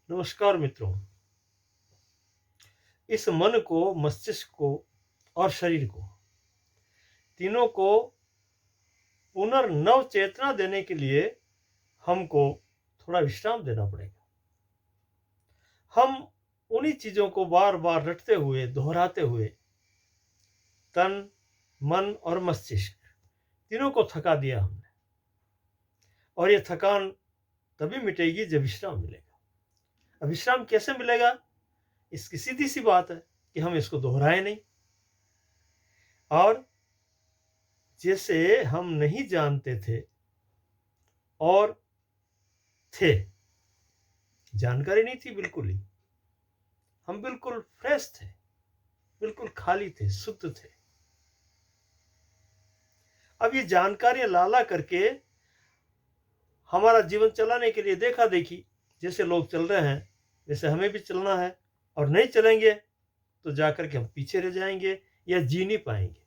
नमस्कार मित्रों। इस मन को, मस्तिष्क को और शरीर को, तीनों को पुनर्नव चेतना देने के लिए हमको थोड़ा विश्राम देना पड़ेगा। हम उन्हीं चीज़ों को बार-बार रटते हुए, दोहराते हुए तन, मन और मस्तिष्क तीनों को थका दिया हमने, और ये थकान तभी मिटेगी जब विश्राम मिलेगा। अब विश्राम कैसे मिलेगा? इसकी सीधी-सी बात है कि हम इसको दोहराएँ नहीं, और जैसे हम नहीं जानते थे और थे, जानकारी नहीं थी बिल्कुल ही, हम बिल्कुल फ्रेश थे, बिल्कुल खाली थे, शुद्ध थे। अब ये जानकारियां ला करके हमारा जीवन चलाने के लिए देखा देखी जैसे लोग चल रहे हैं, जैसे हमें भी चलना है, और नहीं चलेंगे तो जाकर के हम पीछे रह जाएंगे या जी नहीं पाएंगे।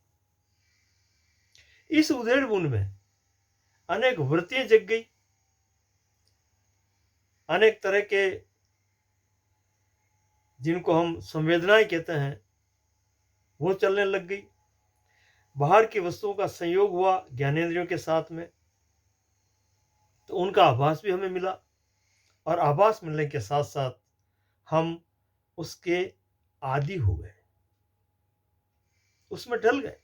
इस उधेड़ बुन में अनेक वृत्तियां जग गई, अनेक तरह के, जिनको हम संवेदनाएं कहते हैं, वो चलने लग गई। बाहर की वस्तुओं का संयोग हुआ ज्ञानेंद्रियों के साथ में, तो उनका आभास भी हमें मिला, और आभास मिलने के साथ साथ हम उसके आदी हो गए, उसमें ढल गए।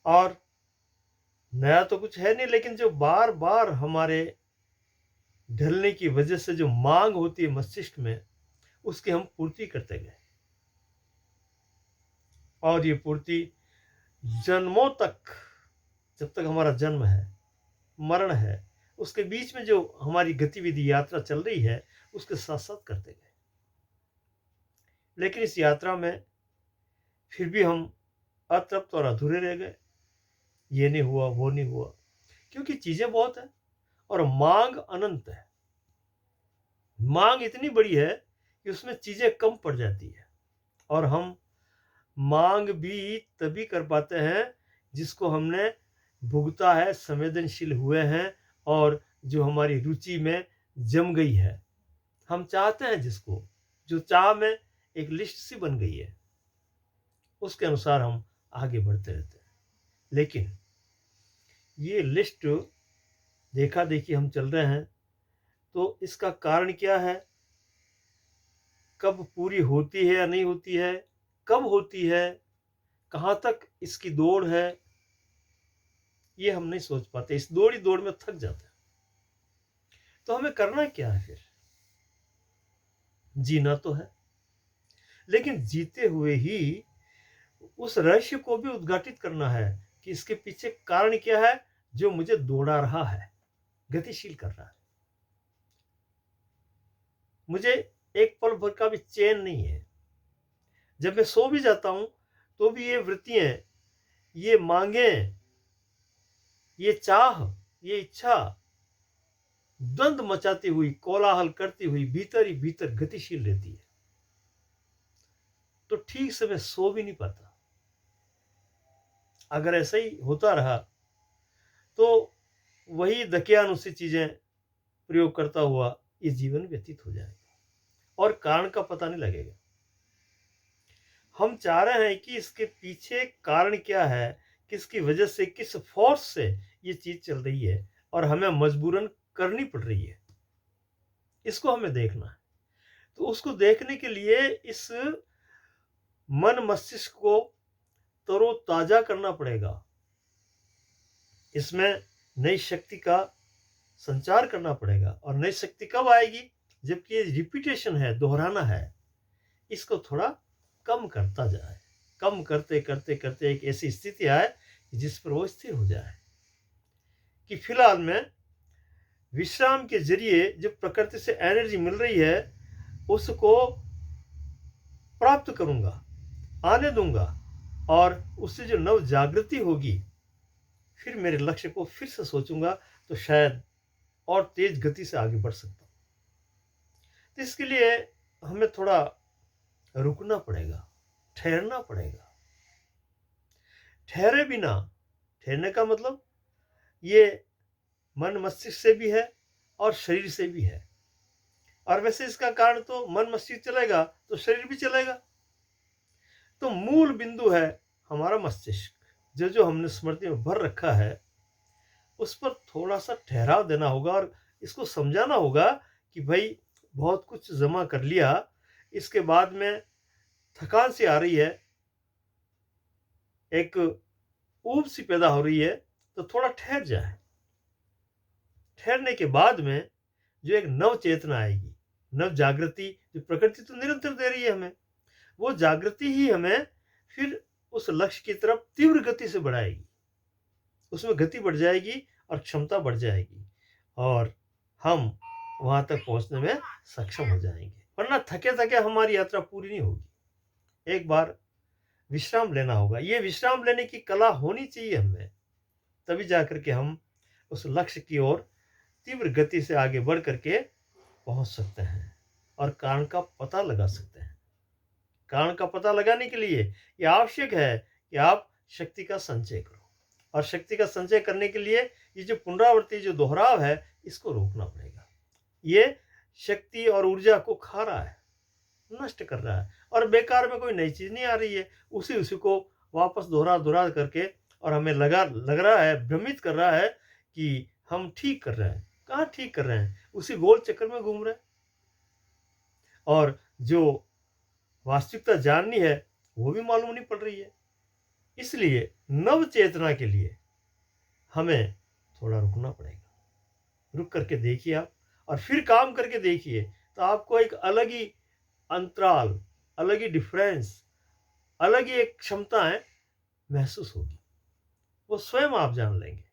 और नया तो कुछ है नहीं, लेकिन जो बार बार हमारे ढलने की वजह से जो मांग होती है मस्तिष्क में, उसकी हम पूर्ति करते गए, और ये पूर्ति जन्मों तक, जब तक हमारा जन्म है, मरण है, उसके बीच में जो हमारी गतिविधि यात्रा चल रही है, उसके साथ साथ करते गए। लेकिन इस यात्रा में फिर भी हम अतृप्त और अधूरे रह गए। ये नहीं हुआ, वो नहीं हुआ, क्योंकि चीजें बहुत है और मांग अनंत है। मांग इतनी बड़ी है कि उसमें चीजें कम पड़ जाती है, और हम मांग भी तभी कर पाते हैं जिसको हमने भुगता है, संवेदनशील हुए हैं, और जो हमारी रुचि में जम गई है। हम चाहते हैं जिसको, जो चाह में एक लिस्ट सी बन गई है, उसके अनुसार हम आगे बढ़ते रहते हैं। लेकिन ये लिस्ट देखा देखी हम चल रहे हैं, तो इसका कारण क्या है? कब पूरी होती है या नहीं होती है, कब होती है, कहाँ तक इसकी दौड़ है, ये हम नहीं सोच पाते। इस दौड़ ही दौड़ में थक जाते हैं। तो हमें करना क्या है फिर? जीना तो है, लेकिन जीते हुए ही उस रहस्य को भी उद्घाटित करना है कि इसके पीछे कारण क्या है जो मुझे दौड़ा रहा है, गतिशील कर रहा है। मुझे एक पल भर का भी चैन नहीं है। जब मैं सो भी जाता हूं तो भी ये वृत्तियां, ये मांगें, ये चाह, ये इच्छा द्वंद्व मचाती हुई, कोलाहल करती हुई भीतर ही भीतर गतिशील रहती है। तो ठीक से मैं सो भी नहीं पाता। अगर ऐसा ही होता रहा तो वही दकियानुसी चीजें प्रयोग करता हुआ ये जीवन व्यतीत हो जाएगा, और कारण का पता नहीं लगेगा। हम चाह रहे हैं कि इसके पीछे कारण क्या है, किसकी वजह से, किस फोर्स से ये चीज चल रही है, और हमें मजबूरन करनी पड़ रही है। इसको हमें देखना है। तो उसको देखने के लिए इस मन मस्तिष्क को तरोताजा करना पड़ेगा। इसमें नई शक्ति का संचार करना पड़ेगा, और नई शक्ति कब आएगी? जबकि ये रिपीटेशन है, दोहराना है। इसको थोड़ा कम करता जाए, कम करते करते करते एक ऐसी स्थिति आए जिस पर वो स्थिर हो जाए कि फिलहाल में विश्राम के जरिए जो प्रकृति से एनर्जी मिल रही है उसको प्राप्त करूंगा, आने दूंगा, और उससे जो नव जागृति होगी, फिर मेरे लक्ष्य को फिर से सोचूंगा, तो शायद और तेज गति से आगे बढ़ सकता हूं। तो इसके लिए हमें थोड़ा रुकना पड़ेगा, ठहरना पड़ेगा। ठहरे बिना, ठहरने का मतलब ये मन मस्तिष्क से भी है और शरीर से भी है। और वैसे इसका कारण तो मन मस्तिष्क चलेगा तो शरीर भी चलेगा। तो मूल बिंदु है हमारा मस्तिष्क, जो जो हमने स्मृति में भर रखा है उस पर थोड़ा सा ठहराव देना होगा और इसको समझाना होगा कि भाई बहुत कुछ जमा कर लिया, इसके बाद में थकान सी आ रही है, एक ऊब सी पैदा हो रही है, तो थोड़ा ठहर जाए। ठहरने के बाद में जो एक नव चेतना आएगी, नव जागृति, जो प्रकृति तो निरंतर दे रही है हमें, वो जागृति ही हमें फिर उस लक्ष्य की तरफ तीव्र गति से बढ़ाएगी। उसमें गति बढ़ जाएगी और क्षमता बढ़ जाएगी और हम वहां तक पहुंचने में सक्षम हो जाएंगे। वरना थके थके हमारी यात्रा पूरी नहीं होगी। एक बार विश्राम लेना होगा। ये विश्राम लेने की कला होनी चाहिए हमें, तभी जाकर के हम उस लक्ष्य की ओर तीव्र गति से आगे बढ़ करके पहुंच सकते हैं और कारण का पता लगा सकते हैं। कारण का पता लगाने के लिए ये आवश्यक है कि आप शक्ति का संचय करो, और शक्ति का संचय करने के लिए ये जो पुनरावृत्ति, जो दोहराव है, इसको रोकना पड़ेगा। ये शक्ति और ऊर्जा को खा रहा है, नष्ट कर रहा है, और बेकार में कोई नई चीज नहीं आ रही है, उसी उसी को वापस दोहरा दोहरा करके, और हमें लग रहा है, भ्रमित कर रहा है कि हम ठीक कर रहे हैं। कहाँ ठीक कर रहे हैं, उसी गोल चक्कर में घूम रहे हैं। और जो वास्तविकता जाननी है वो भी मालूम नहीं पड़ रही है। इसलिए नव चेतना के लिए हमें थोड़ा रुकना पड़ेगा। रुक करके देखिए आप, और फिर काम करके देखिए, तो आपको एक अलग ही अंतराल, अलग ही डिफरेंस, अलग ही एक क्षमताएं महसूस होगी। वो स्वयं आप जान लेंगे।